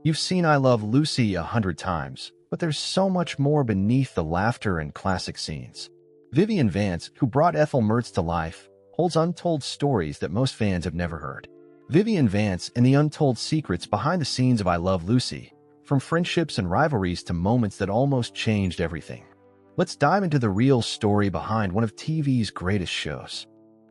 You've seen I Love Lucy 100 times, but there's so much more beneath the laughter and classic scenes. Vivian Vance, who brought Ethel Mertz to life, holds untold stories that most fans have never heard. Vivian Vance and the untold secrets behind the scenes of I Love Lucy, from friendships and rivalries to moments that almost changed everything. Let's dive into the real story behind one of TV's greatest shows.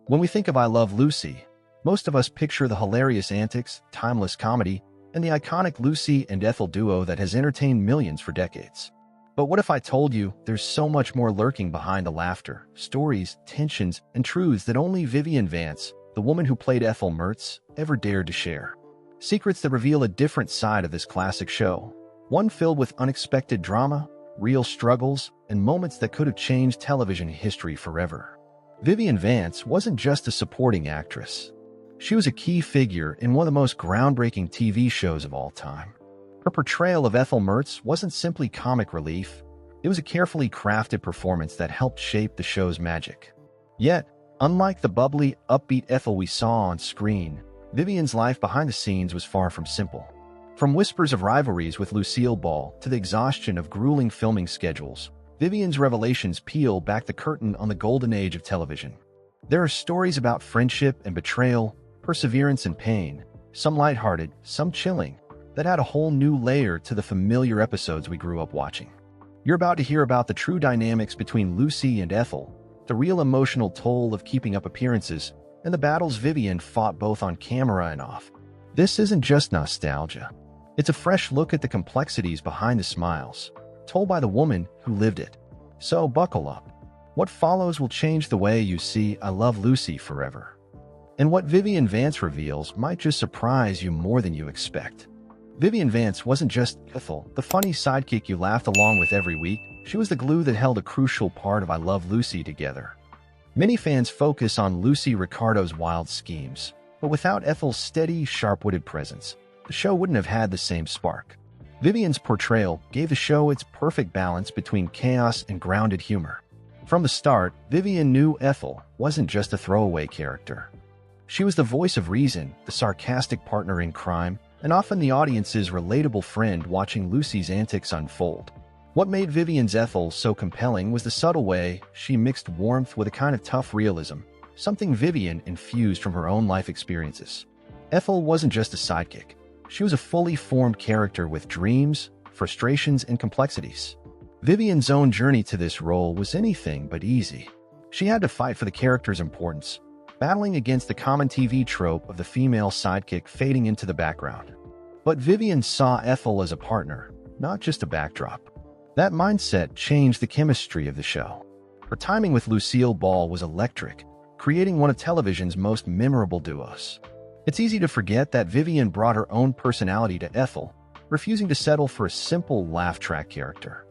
When we think of I Love Lucy, most of us picture the hilarious antics, timeless comedy, and the iconic Lucy and Ethel duo that has entertained millions for decades. But what if I told you there's so much more lurking behind the laughter, stories, tensions, and truths that only Vivian Vance, the woman who played Ethel Mertz, ever dared to share? Secrets that reveal a different side of this classic show, one filled with unexpected drama, real struggles, and moments that could have changed television history forever. Vivian Vance wasn't just a supporting actress. She was a key figure in one of the most groundbreaking TV shows of all time. Her portrayal of Ethel Mertz wasn't simply comic relief, it was a carefully crafted performance that helped shape the show's magic. Yet, unlike the bubbly, upbeat Ethel we saw on screen, Vivian's life behind the scenes was far from simple. From whispers of rivalries with Lucille Ball to the exhaustion of grueling filming schedules, Vivian's revelations peel back the curtain on the golden age of television. There are stories about friendship and betrayal, perseverance and pain, some lighthearted, some chilling, that add a whole new layer to the familiar episodes we grew up watching. You're about to hear about the true dynamics between Lucy and Ethel, the real emotional toll of keeping up appearances, and the battles Vivian fought both on camera and off. This isn't just nostalgia. It's a fresh look at the complexities behind the smiles, told by the woman who lived it. So buckle up. What follows will change the way you see I Love Lucy forever. And what Vivian Vance reveals might just surprise you more than you expect. Vivian Vance wasn't just Ethel, the funny sidekick you laughed along with every week. She was the glue that held a crucial part of I Love Lucy together. Many fans focus on Lucy Ricardo's wild schemes, but without Ethel's steady, sharp-witted presence, the show wouldn't have had the same spark. Vivian's portrayal gave the show its perfect balance between chaos and grounded humor. From the start, Vivian knew Ethel wasn't just a throwaway character. She was the voice of reason, the sarcastic partner in crime, and often the audience's relatable friend watching Lucy's antics unfold. What made Vivian's Ethel so compelling was the subtle way she mixed warmth with a kind of tough realism, something Vivian infused from her own life experiences. Ethel wasn't just a sidekick. She was a fully formed character with dreams, frustrations, and complexities. Vivian's own journey to this role was anything but easy. She had to fight for the character's importance, battling against the common TV trope of the female sidekick fading into the background. But Vivian saw Ethel as a partner, not just a backdrop. That mindset changed the chemistry of the show. Her timing with Lucille Ball was electric, creating one of television's most memorable duos. It's easy to forget that Vivian brought her own personality to Ethel, refusing to settle for a simple laugh track character.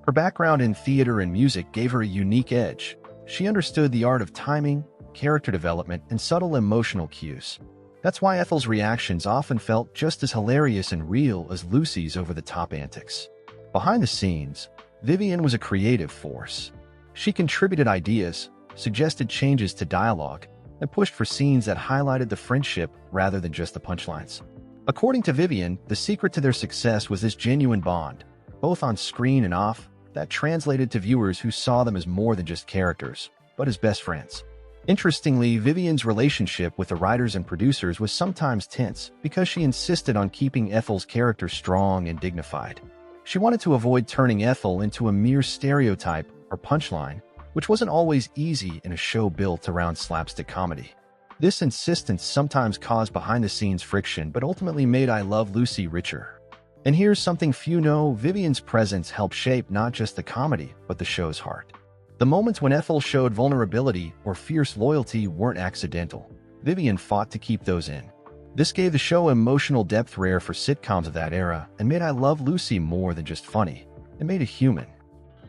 Her background in theater and music gave her a unique edge. She understood the art of timing, character development, and subtle emotional cues. That's why Ethel's reactions often felt just as hilarious and real as Lucy's over-the-top antics. Behind the scenes, Vivian was a creative force. She contributed ideas, suggested changes to dialogue, and pushed for scenes that highlighted the friendship rather than just the punchlines. According to Vivian, the secret to their success was this genuine bond, both on screen and off, that translated to viewers who saw them as more than just characters, but as best friends. Interestingly, Vivian's relationship with the writers and producers was sometimes tense because she insisted on keeping Ethel's character strong and dignified. She wanted to avoid turning Ethel into a mere stereotype or punchline, which wasn't always easy in a show built around slapstick comedy. This insistence sometimes caused behind-the-scenes friction but ultimately made I Love Lucy richer. And here's something few know: Vivian's presence helped shape not just the comedy, but the show's heart. The moments when Ethel showed vulnerability or fierce loyalty weren't accidental. Vivian fought to keep those in. This gave the show emotional depth rare for sitcoms of that era and made I Love Lucy more than just funny. It made it human.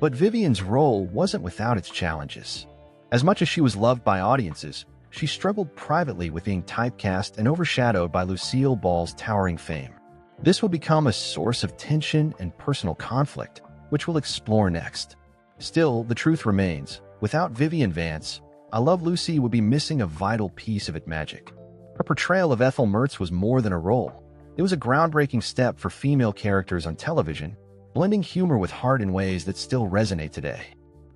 But Vivian's role wasn't without its challenges. As much as she was loved by audiences, she struggled privately with being typecast and overshadowed by Lucille Ball's towering fame. This would become a source of tension and personal conflict, which we'll explore next. Still, the truth remains. Without Vivian Vance, I Love Lucy would be missing a vital piece of its magic. Her portrayal of Ethel Mertz was more than a role. It was a groundbreaking step for female characters on television, blending humor with heart in ways that still resonate today.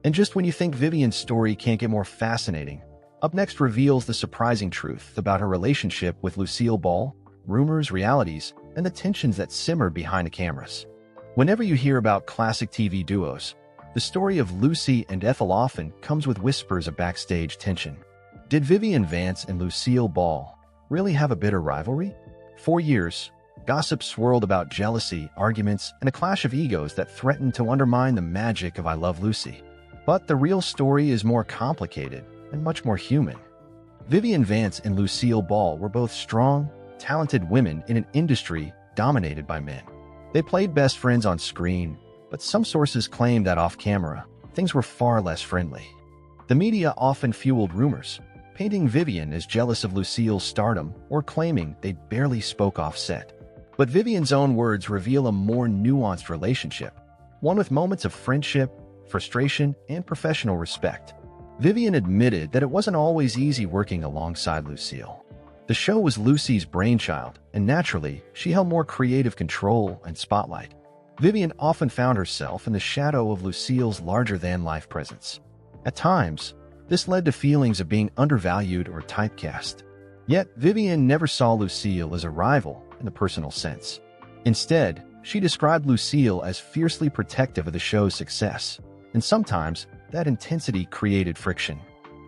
And just when you think Vivian's story can't get more fascinating, up next reveals the surprising truth about her relationship with Lucille Ball, rumors, realities, and the tensions that simmered behind the cameras. Whenever you hear about classic TV duos, the story of Lucy and Ethel often comes with whispers of backstage tension. Did Vivian Vance and Lucille Ball really have a bitter rivalry? For years, gossip swirled about jealousy, arguments, and a clash of egos that threatened to undermine the magic of I Love Lucy. But the real story is more complicated and much more human. Vivian Vance and Lucille Ball were both strong, talented women in an industry dominated by men. They played best friends on screen, but some sources claim that off-camera, things were far less friendly. The media often fueled rumors, painting Vivian as jealous of Lucille's stardom or claiming they barely spoke off-set. But Vivian's own words reveal a more nuanced relationship, one with moments of friendship, frustration, and professional respect. Vivian admitted that it wasn't always easy working alongside Lucille. The show was Lucy's brainchild, and naturally, she held more creative control and spotlight. Vivian often found herself in the shadow of Lucille's larger-than-life presence. At times, this led to feelings of being undervalued or typecast. Yet, Vivian never saw Lucille as a rival in the personal sense. Instead, she described Lucille as fiercely protective of the show's success, and sometimes that intensity created friction.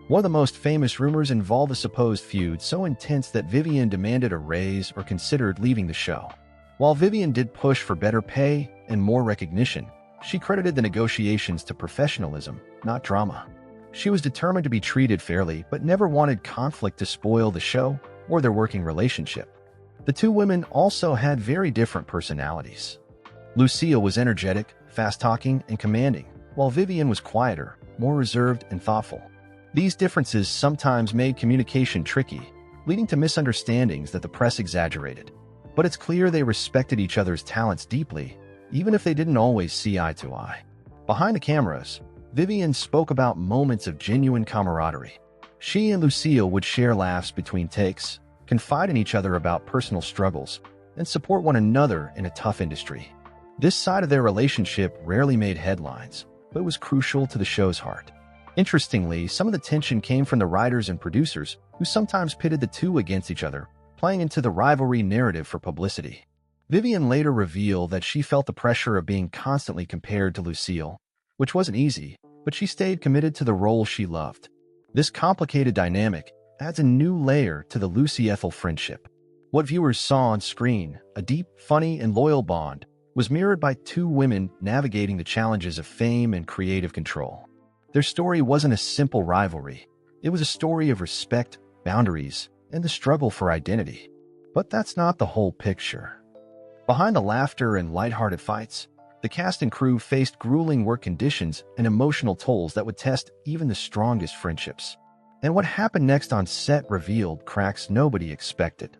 One of the most famous rumors involved a supposed feud so intense that Vivian demanded a raise or considered leaving the show. While Vivian did push for better pay and more recognition, she credited the negotiations to professionalism, not drama. She was determined to be treated fairly, but never wanted conflict to spoil the show or their working relationship. The two women also had very different personalities. Lucille was energetic, fast-talking, and commanding, while Vivian was quieter, more reserved, and thoughtful. These differences sometimes made communication tricky, leading to misunderstandings that the press exaggerated. But it's clear they respected each other's talents deeply, even if they didn't always see eye to eye. Behind the cameras, Vivian spoke about moments of genuine camaraderie. She and Lucille would share laughs between takes, confide in each other about personal struggles, and support one another in a tough industry. This side of their relationship rarely made headlines, but was crucial to the show's heart. Interestingly, some of the tension came from the writers and producers, who sometimes pitted the two against each other, playing into the rivalry narrative for publicity. Vivian later revealed that she felt the pressure of being constantly compared to Lucille, which wasn't easy, but she stayed committed to the role she loved. This complicated dynamic adds a new layer to the Lucy-Ethel friendship. What viewers saw on screen, a deep, funny, and loyal bond, was mirrored by two women navigating the challenges of fame and creative control. Their story wasn't a simple rivalry. It was a story of respect, boundaries, and the struggle for identity. But that's not the whole picture. Behind the laughter and lighthearted fights, the cast and crew faced grueling work conditions and emotional tolls that would test even the strongest friendships. And what happened next on set revealed cracks nobody expected.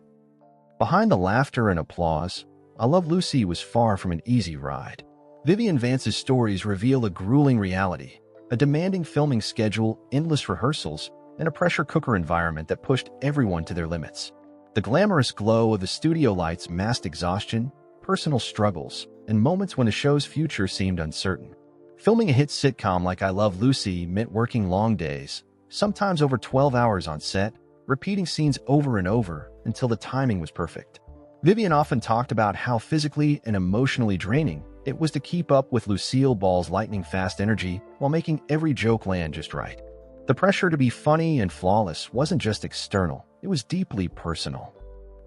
Behind the laughter and applause, I Love Lucy was far from an easy ride. Vivian Vance's stories reveal a grueling reality, a demanding filming schedule, endless rehearsals, and a pressure cooker environment that pushed everyone to their limits. The glamorous glow of the studio lights masked exhaustion, personal struggles, and moments when the show's future seemed uncertain. Filming a hit sitcom like I Love Lucy meant working long days, sometimes over 12 hours on set, repeating scenes over and over until the timing was perfect. Vivian often talked about how physically and emotionally draining it was to keep up with Lucille Ball's lightning-fast energy while making every joke land just right. The pressure to be funny and flawless wasn't just external, it was deeply personal.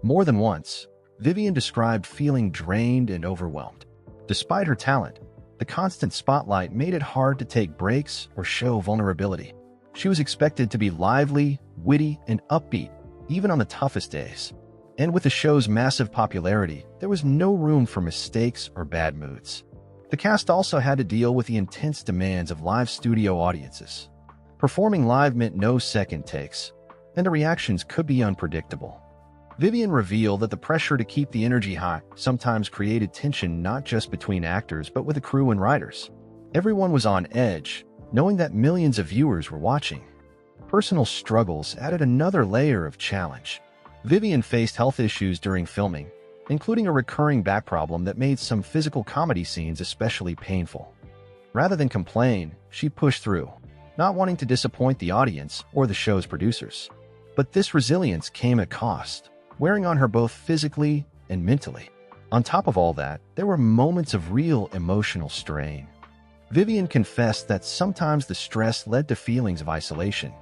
More than once, Vivian described feeling drained and overwhelmed. Despite her talent, the constant spotlight made it hard to take breaks or show vulnerability. She was expected to be lively, witty, and upbeat, even on the toughest days. And with the show's massive popularity, there was no room for mistakes or bad moods. The cast also had to deal with the intense demands of live studio audiences. Performing live meant no second takes, and the reactions could be unpredictable. Vivian revealed that the pressure to keep the energy high sometimes created tension not just between actors but with the crew and writers. Everyone was on edge, knowing that millions of viewers were watching. Personal struggles added another layer of challenge. Vivian faced health issues during filming, including a recurring back problem that made some physical comedy scenes especially painful. Rather than complain, she pushed through, not wanting to disappoint the audience or the show's producers. But this resilience came at a cost, wearing on her both physically and mentally. On top of all that, there were moments of real emotional strain. Vivian confessed that sometimes the stress led to feelings of isolation.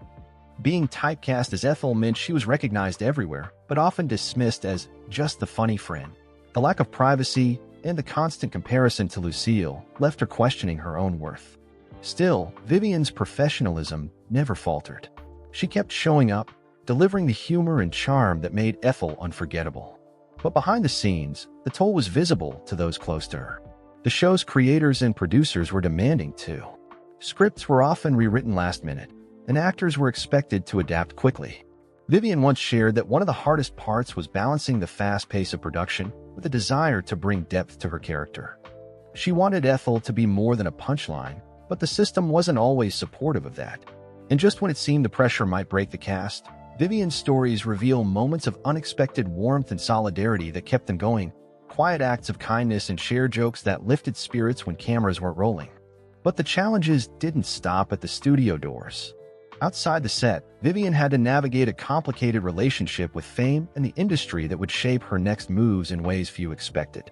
Being typecast as Ethel meant she was recognized everywhere, but often dismissed as just the funny friend. The lack of privacy and the constant comparison to Lucille left her questioning her own worth. Still, Vivian's professionalism never faltered. She kept showing up, delivering the humor and charm that made Ethel unforgettable. But behind the scenes, the toll was visible to those close to her. The show's creators and producers were demanding too. Scripts were often rewritten last minute, and actors were expected to adapt quickly. Vivian once shared that one of the hardest parts was balancing the fast pace of production with a desire to bring depth to her character. She wanted Ethel to be more than a punchline, but the system wasn't always supportive of that. And just when it seemed the pressure might break the cast, Vivian's stories reveal moments of unexpected warmth and solidarity that kept them going, quiet acts of kindness and shared jokes that lifted spirits when cameras weren't rolling. But the challenges didn't stop at the studio doors. Outside the set, Vivian had to navigate a complicated relationship with fame and the industry that would shape her next moves in ways few expected.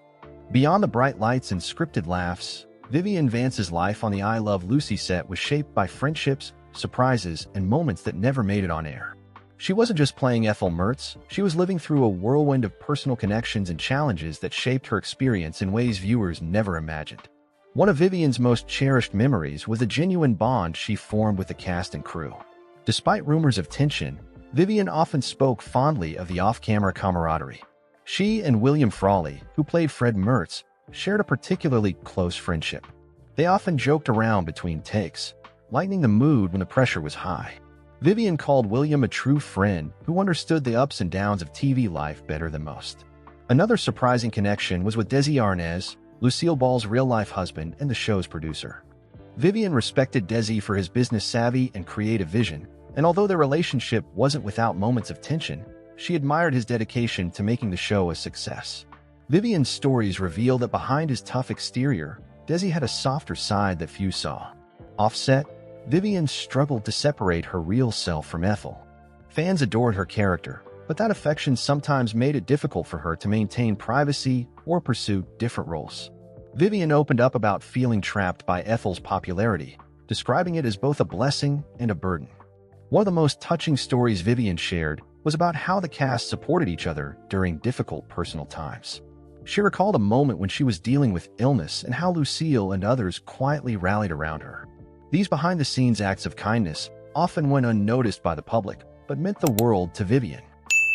Beyond the bright lights and scripted laughs, Vivian Vance's life on the I Love Lucy set was shaped by friendships, surprises, and moments that never made it on air. She wasn't just playing Ethel Mertz, she was living through a whirlwind of personal connections and challenges that shaped her experience in ways viewers never imagined. One of Vivian's most cherished memories was the genuine bond she formed with the cast and crew. Despite rumors of tension, Vivian often spoke fondly of the off-camera camaraderie. She and William Frawley, who played Fred Mertz, shared a particularly close friendship. They often joked around between takes, lightening the mood when the pressure was high. Vivian called William a true friend who understood the ups and downs of TV life better than most. Another surprising connection was with Desis, Lucille Ball's real-life husband and the show's producer. Vivian respected Desi for his business savvy and creative vision, and although their relationship wasn't without moments of tension, she admired his dedication to making the show a success. Vivian's stories reveal that behind his tough exterior, Desi had a softer side that few saw. Offset, Vivian struggled to separate her real self from Ethel. Fans adored her character, but that affection sometimes made it difficult for her to maintain privacy or pursue different roles. Vivian opened up about feeling trapped by Ethel's popularity, describing it as both a blessing and a burden. One of the most touching stories Vivian shared was about how the cast supported each other during difficult personal times. She recalled a moment when she was dealing with illness and how Lucille and others quietly rallied around her. These behind-the-scenes acts of kindness often went unnoticed by the public, but meant the world to Vivian.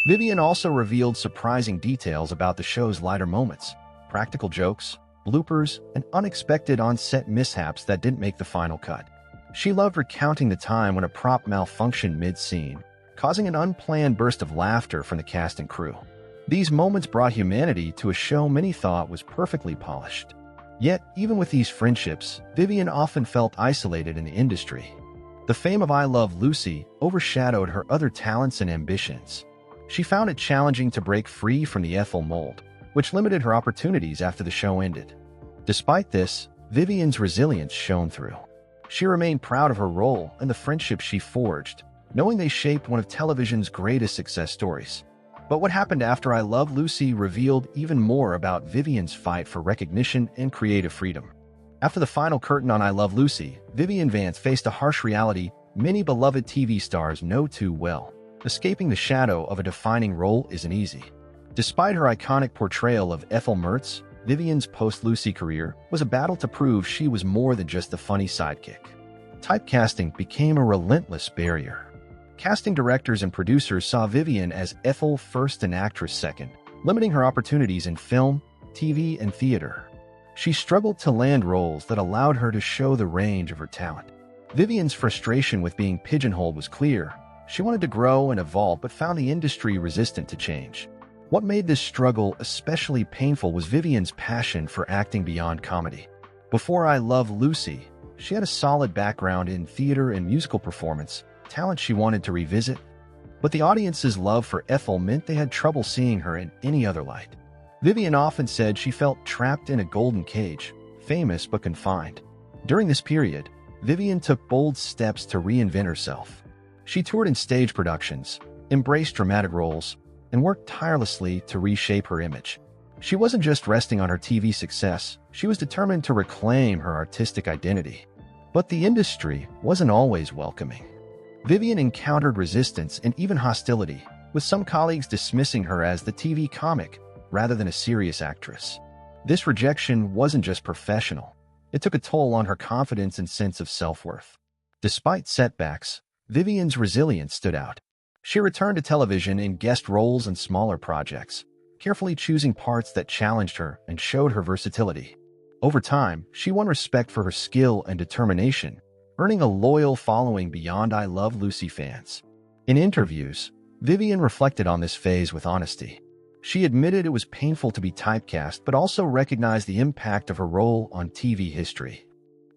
Vivian also revealed surprising details about the show's lighter moments, practical jokes, bloopers, and unexpected on-set mishaps that didn't make the final cut. She loved recounting the time when a prop malfunctioned mid-scene, causing an unplanned burst of laughter from the cast and crew. These moments brought humanity to a show many thought was perfectly polished. Yet, even with these friendships, Vivian often felt isolated in the industry. The fame of I Love Lucy overshadowed her other talents and ambitions. She found it challenging to break free from the Ethel mold, which limited her opportunities after the show ended. Despite this, Vivian's resilience shone through. She remained proud of her role and the friendships she forged, knowing they shaped one of television's greatest success stories. But what happened after I Love Lucy revealed even more about Vivian's fight for recognition and creative freedom. After the final curtain on I Love Lucy, Vivian Vance faced a harsh reality many beloved TV stars know too well. Escaping the shadow of a defining role isn't easy. Despite her iconic portrayal of Ethel Mertz, Vivian's post-Lucy career was a battle to prove she was more than just a funny sidekick. Typecasting became a relentless barrier. Casting directors and producers saw Vivian as Ethel first and actress second, limiting her opportunities in film, TV, and theater. She struggled to land roles that allowed her to show the range of her talent. Vivian's frustration with being pigeonholed was clear. She wanted to grow and evolve but found the industry resistant to change. What made this struggle especially painful was Vivian's passion for acting beyond comedy. Before I Love Lucy, she had a solid background in theater and musical performance, talent she wanted to revisit, but the audience's love for Ethel meant they had trouble seeing her in any other light. Vivian often said she felt trapped in a golden cage, famous but confined. During this period, Vivian took bold steps to reinvent herself. She toured in stage productions, embraced dramatic roles, and worked tirelessly to reshape her image. She wasn't just resting on her TV success, she was determined to reclaim her artistic identity. But the industry wasn't always welcoming. Vivian encountered resistance and even hostility, with some colleagues dismissing her as the TV comic rather than a serious actress. This rejection wasn't just professional. It took a toll on her confidence and sense of self-worth. Despite setbacks, Vivian's resilience stood out. She returned to television in guest roles and smaller projects, carefully choosing parts that challenged her and showed her versatility. Over time, she won respect for her skill and determination, earning a loyal following beyond I Love Lucy fans. In interviews, Vivian reflected on this phase with honesty. She admitted it was painful to be typecast, but also recognized the impact of her role on TV history.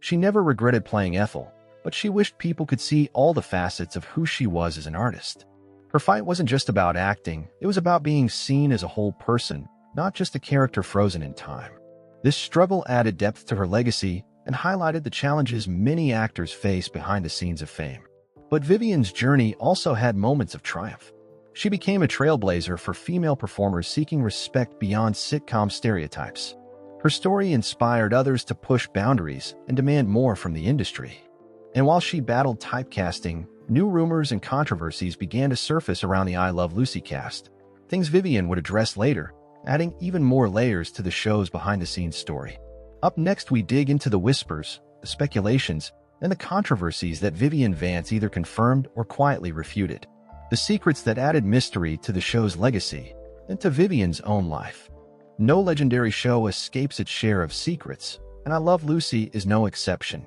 She never regretted playing Ethel, but she wished people could see all the facets of who she was as an artist. Her fight wasn't just about acting, it was about being seen as a whole person, not just a character frozen in time. This struggle added depth to her legacy and highlighted the challenges many actors face behind the scenes of fame. But Vivian's journey also had moments of triumph. She became a trailblazer for female performers seeking respect beyond sitcom stereotypes. Her story inspired others to push boundaries and demand more from the industry. And while she battled typecasting, new rumors and controversies began to surface around the I Love Lucy cast, things Vivian would address later, adding even more layers to the show's behind-the-scenes story. Up next, we dig into the whispers, the speculations, and the controversies that Vivian Vance either confirmed or quietly refuted. The secrets that added mystery to the show's legacy and to Vivian's own life. No legendary show escapes its share of secrets, and I Love Lucy is no exception.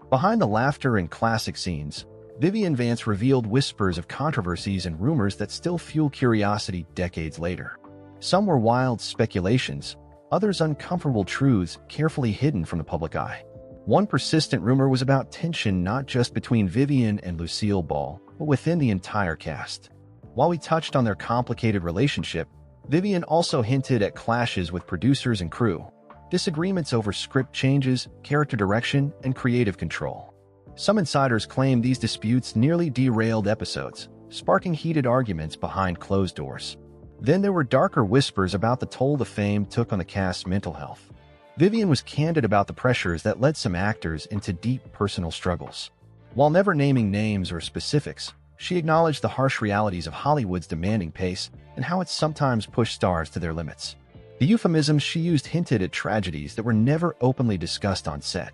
Behind the laughter and classic scenes, Vivian Vance revealed whispers of controversies and rumors that still fuel curiosity decades later. Some were wild speculations, others uncomfortable truths carefully hidden from the public eye. One persistent rumor was about tension not just between Vivian and Lucille Ball, but within the entire cast. While we touched on their complicated relationship, Vivian also hinted at clashes with producers and crew, disagreements over script changes, character direction, and creative control. Some insiders claim these disputes nearly derailed episodes, sparking heated arguments behind closed doors. Then there were darker whispers about the toll the fame took on the cast's mental health. Vivian was candid about the pressures that led some actors into deep personal struggles. While never naming names or specifics, she acknowledged the harsh realities of Hollywood's demanding pace and how it sometimes pushed stars to their limits. The euphemisms she used hinted at tragedies that were never openly discussed on set.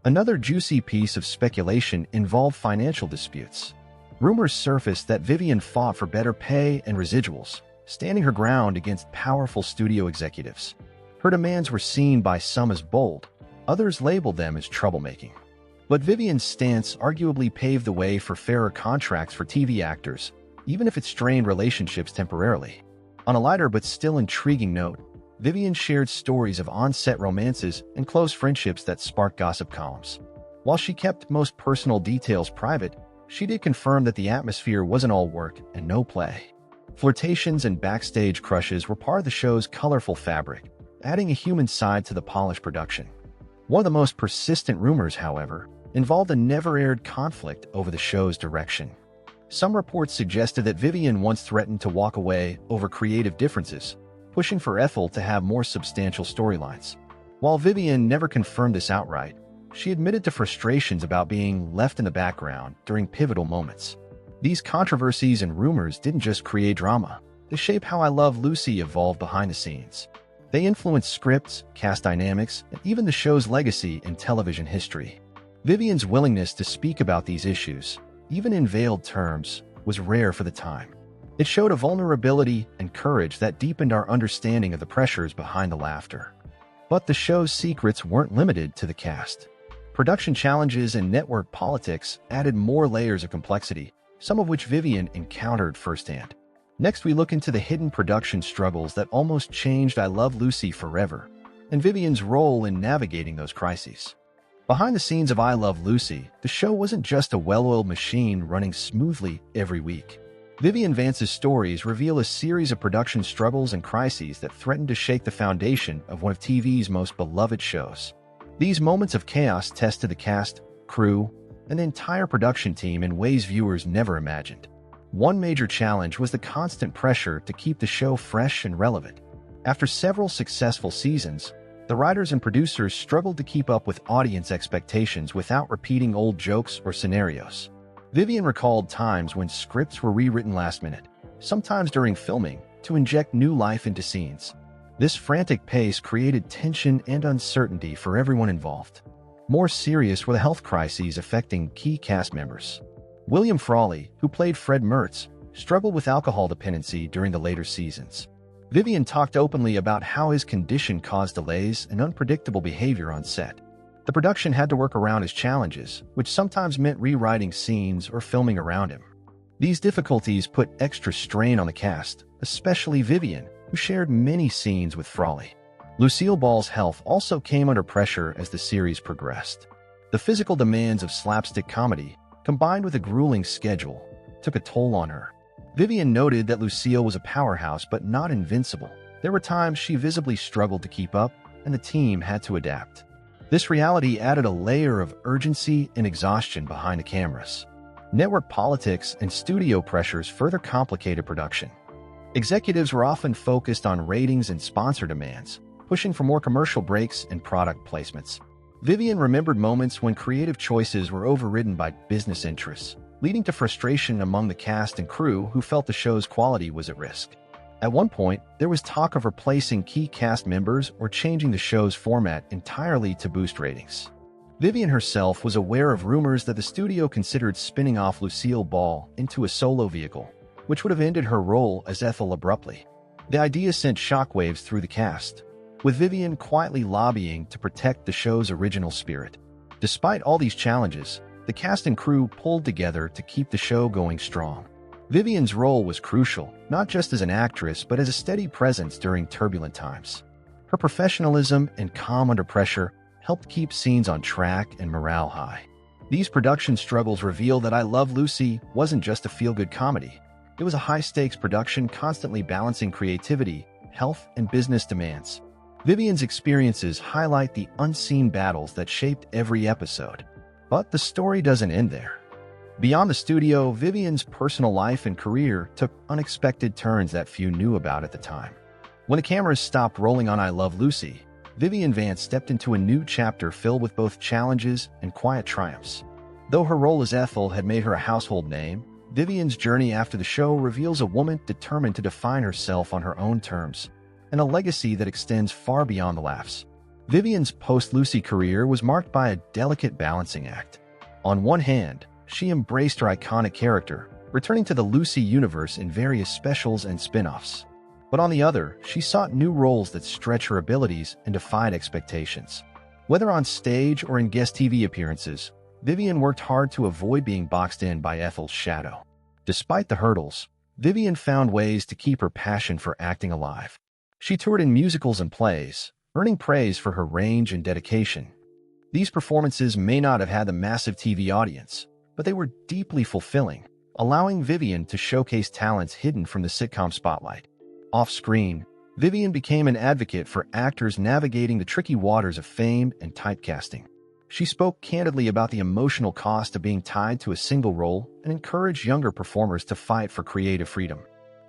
Another juicy piece of speculation involved financial disputes. Rumors surfaced that Vivian fought for better pay and residuals, standing her ground against powerful studio executives. Her demands were seen by some as bold, others labeled them as troublemaking. But Vivian's stance arguably paved the way for fairer contracts for TV actors, even if it strained relationships temporarily. On a lighter but still intriguing note, Vivian shared stories of on-set romances and close friendships that sparked gossip columns. While she kept most personal details private, she did confirm that the atmosphere wasn't all work and no play. Flirtations and backstage crushes were part of the show's colorful fabric, adding a human side to the polished production. One of the most persistent rumors, however, involved a never-aired conflict over the show's direction. Some reports suggested that Vivian once threatened to walk away over creative differences, pushing for Ethel to have more substantial storylines. While Vivian never confirmed this outright, she admitted to frustrations about being left in the background during pivotal moments. These controversies and rumors didn't just create drama, they shaped how I Love Lucy evolved behind the scenes. They influenced scripts, cast dynamics, and even the show's legacy in television history. Vivian's willingness to speak about these issues, even in veiled terms, was rare for the time. It showed a vulnerability and courage that deepened our understanding of the pressures behind the laughter. But the show's secrets weren't limited to the cast. Production challenges and network politics added more layers of complexity, some of which Vivian encountered firsthand. Next, we look into the hidden production struggles that almost changed I Love Lucy forever, and Vivian's role in navigating those crises. Behind the scenes of I Love Lucy, the show wasn't just a well-oiled machine running smoothly every week. Vivian Vance's stories reveal a series of production struggles and crises that threaten to shake the foundation of one of TV's most beloved shows. These moments of chaos tested the cast, crew, and the entire production team in ways viewers never imagined. One major challenge was the constant pressure to keep the show fresh and relevant. After several successful seasons, the writers and producers struggled to keep up with audience expectations without repeating old jokes or scenarios. Vivian recalled times when scripts were rewritten last minute, sometimes during filming, to inject new life into scenes. This frantic pace created tension and uncertainty for everyone involved. More serious were the health crises affecting key cast members. William Frawley, who played Fred Mertz, struggled with alcohol dependency during the later seasons. Vivian talked openly about how his condition caused delays and unpredictable behavior on set. The production had to work around his challenges, which sometimes meant rewriting scenes or filming around him. These difficulties put extra strain on the cast, especially Vivian, who shared many scenes with Frawley. Lucille Ball's health also came under pressure as the series progressed. The physical demands of slapstick comedy, combined with a grueling schedule, took a toll on her. Vivian noted that Lucille was a powerhouse but not invincible. There were times she visibly struggled to keep up, and the team had to adapt. This reality added a layer of urgency and exhaustion behind the cameras. Network politics and studio pressures further complicated production. Executives were often focused on ratings and sponsor demands, pushing for more commercial breaks and product placements. Vivian remembered moments when creative choices were overridden by business interests, leading to frustration among the cast and crew who felt the show's quality was at risk. At one point, there was talk of replacing key cast members or changing the show's format entirely to boost ratings. Vivian herself was aware of rumors that the studio considered spinning off Lucille Ball into a solo vehicle, which would have ended her role as Ethel abruptly. The idea sent shockwaves through the cast, with Vivian quietly lobbying to protect the show's original spirit. Despite all these challenges, the cast and crew pulled together to keep the show going strong. Vivian's role was crucial, not just as an actress but as a steady presence during turbulent times. Her professionalism and calm under pressure helped keep scenes on track and morale high. These production struggles reveal that I Love Lucy wasn't just a feel-good comedy. It was a high-stakes production constantly balancing creativity, health, and business demands. Vivian's experiences highlight the unseen battles that shaped every episode. But the story doesn't end there. Beyond the studio, Vivian's personal life and career took unexpected turns that few knew about at the time. When the cameras stopped rolling on I Love Lucy, Vivian Vance stepped into a new chapter filled with both challenges and quiet triumphs. Though her role as Ethel had made her a household name, Vivian's journey after the show reveals a woman determined to define herself on her own terms, and a legacy that extends far beyond the laughs. Vivian's post-Lucy career was marked by a delicate balancing act. On one hand, she embraced her iconic character, returning to the Lucy universe in various specials and spin-offs. But on the other, she sought new roles that stretch her abilities and defied expectations. Whether on stage or in guest TV appearances, Vivian worked hard to avoid being boxed in by Ethel's shadow. Despite the hurdles, Vivian found ways to keep her passion for acting alive. She toured in musicals and plays, earning praise for her range and dedication. These performances may not have had the massive TV audience, but they were deeply fulfilling, allowing Vivian to showcase talents hidden from the sitcom spotlight. Off-screen, Vivian became an advocate for actors navigating the tricky waters of fame and typecasting. She spoke candidly about the emotional cost of being tied to a single role and encouraged younger performers to fight for creative freedom.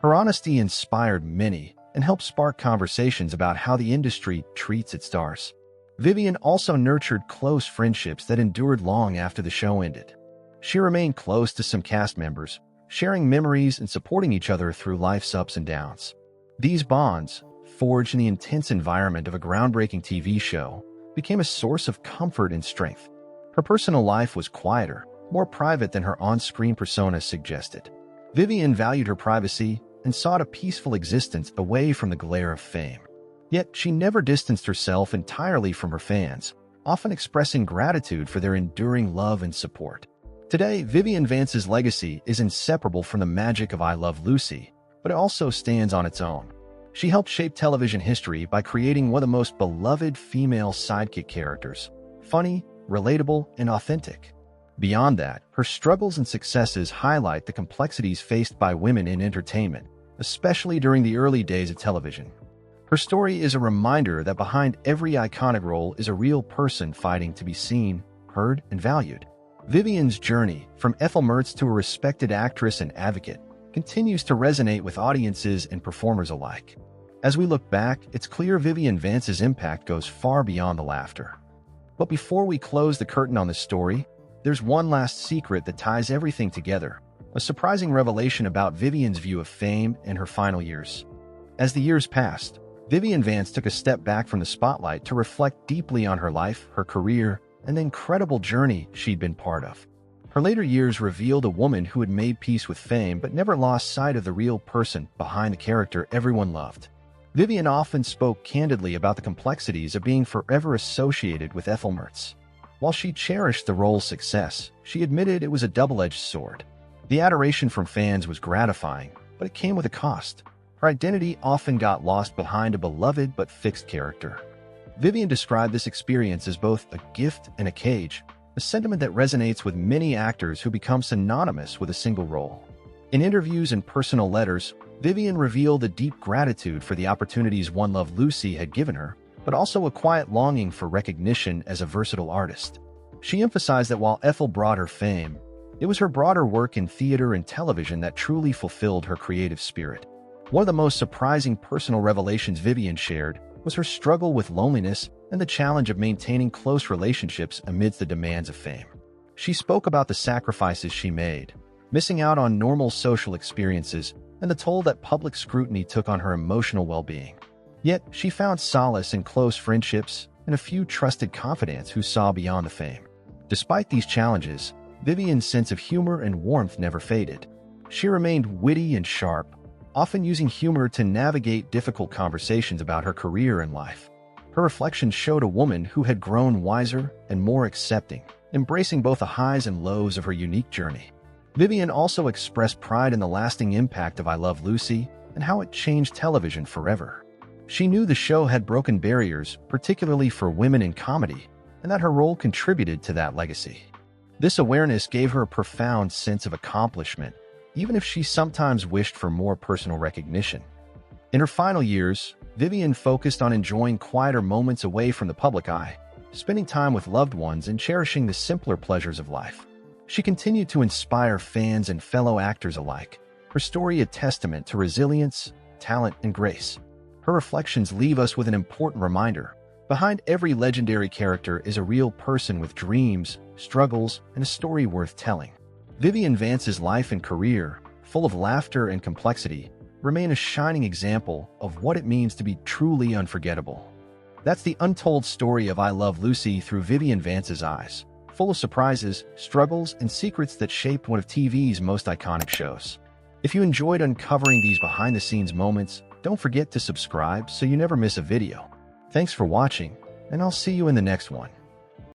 Her honesty inspired many and helped spark conversations about how the industry treats its stars. Vivian also nurtured close friendships that endured long after the show ended. She remained close to some cast members, sharing memories and supporting each other through life's ups and downs. These bonds, forged in the intense environment of a groundbreaking TV show, became a source of comfort and strength. Her personal life was quieter, more private than her on-screen persona suggested. Vivian valued her privacy and sought a peaceful existence away from the glare of fame. Yet she never distanced herself entirely from her fans, often expressing gratitude for their enduring love and support. Today, Vivian Vance's legacy is inseparable from the magic of I Love Lucy, but it also stands on its own. She helped shape television history by creating one of the most beloved female sidekick characters, funny, relatable, and authentic. Beyond that, her struggles and successes highlight the complexities faced by women in entertainment, especially during the early days of television. Her story is a reminder that behind every iconic role is a real person fighting to be seen, heard, and valued. Vivian's journey, from Ethel Mertz to a respected actress and advocate, continues to resonate with audiences and performers alike. As we look back, it's clear Vivian Vance's impact goes far beyond the laughter. But before we close the curtain on this story, there's one last secret that ties everything together, a surprising revelation about Vivian's view of fame and her final years. As the years passed, Vivian Vance took a step back from the spotlight to reflect deeply on her life, her career, and the incredible journey she'd been part of. Her later years revealed a woman who had made peace with fame but never lost sight of the real person behind the character everyone loved. Vivian often spoke candidly about the complexities of being forever associated with Ethel Mertz. While she cherished the role's success, she admitted it was a double-edged sword. The adoration from fans was gratifying, but it came with a cost. Her identity often got lost behind a beloved but fixed character. Vivian described this experience as both a gift and a cage, a sentiment that resonates with many actors who become synonymous with a single role. In interviews and personal letters, Vivian revealed a deep gratitude for the opportunities One Love Lucy had given her, but also a quiet longing for recognition as a versatile artist. She emphasized that while Ethel brought her fame, it was her broader work in theater and television that truly fulfilled her creative spirit. One of the most surprising personal revelations Vivian shared was her struggle with loneliness and the challenge of maintaining close relationships amidst the demands of fame. She spoke about the sacrifices she made, missing out on normal social experiences, and the toll that public scrutiny took on her emotional well-being. Yet, she found solace in close friendships and a few trusted confidants who saw beyond the fame. Despite these challenges, Vivian's sense of humor and warmth never faded. She remained witty and sharp, often using humor to navigate difficult conversations about her career and life. Her reflections showed a woman who had grown wiser and more accepting, embracing both the highs and lows of her unique journey. Vivian also expressed pride in the lasting impact of I Love Lucy and how it changed television forever. She knew the show had broken barriers, particularly for women in comedy, and that her role contributed to that legacy. This awareness gave her a profound sense of accomplishment, even if she sometimes wished for more personal recognition. In her final years, Vivian focused on enjoying quieter moments away from the public eye, spending time with loved ones and cherishing the simpler pleasures of life. She continued to inspire fans and fellow actors alike, her story a testament to resilience, talent, and grace. Her reflections leave us with an important reminder. Behind every legendary character is a real person with dreams, struggles, and a story worth telling. Vivian Vance's life and career, full of laughter and complexity, remain a shining example of what it means to be truly unforgettable. That's the untold story of I Love Lucy through Vivian Vance's eyes, full of surprises, struggles, and secrets that shaped one of TV's most iconic shows. If you enjoyed uncovering these behind-the-scenes moments, don't forget to subscribe so you never miss a video. Thanks for watching, and I'll see you in the next one.